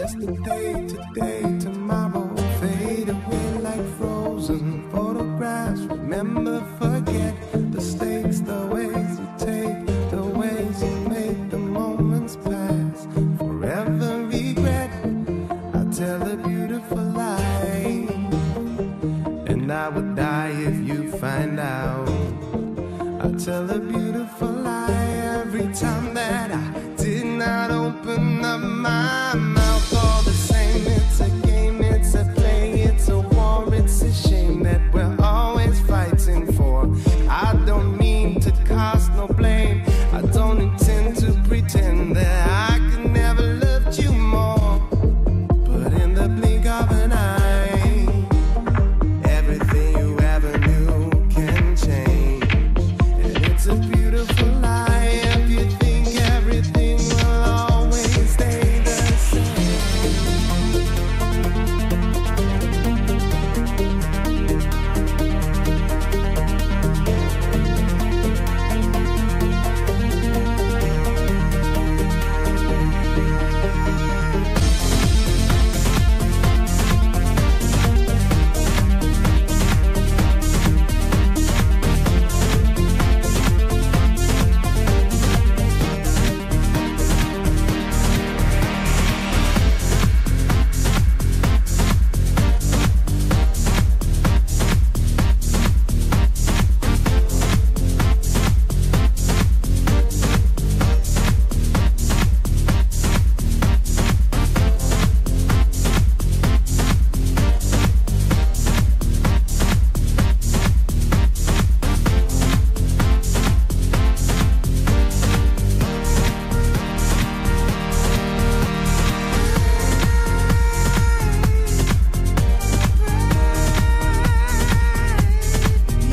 Yesterday, today, tomorrow, fade away like frozen photographs. Remember, forget the stakes, the ways you take, the ways you make the moments pass. Forever regret, I tell a beautiful lie, and I would die if you find out. I tell a beautiful lie every time that I did not open up my mouth. All the same, it's a game, it's a play, it's a war, it's a shame that we're always fighting for. I don't mean to cast no blame, I don't intend to pretend that I could never loved you more. But in the blink of an eye, everything you ever knew can change. And it's a beautiful lie if you think everything will always stay the same.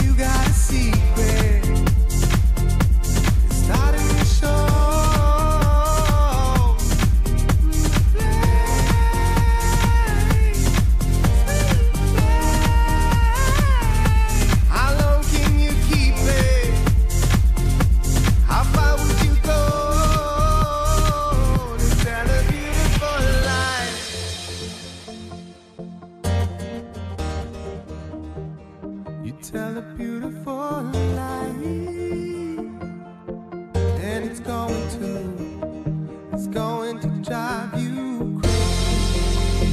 You got a secret, it's starting to show. How long can you keep it? How far would you go to tell a beautiful lie? You tell a beautiful lie, and it's going to drive you crazy.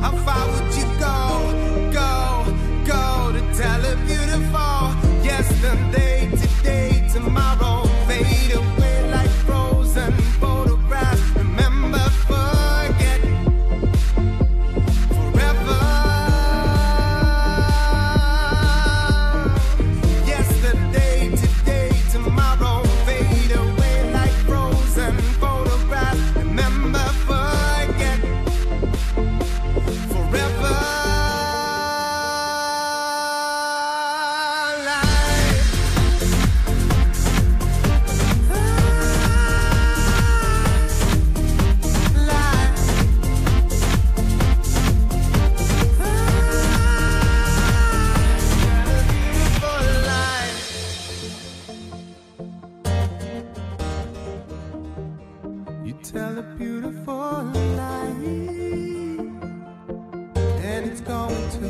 How far would you go to tell a beautiful yesterday, today, tomorrow, fade away like frozen photographs. Remember, forget, forever. Yesterday, today, tomorrow, fade away like frozen photographs. Remember, forget, forever. You tell a beautiful lie, and it's going to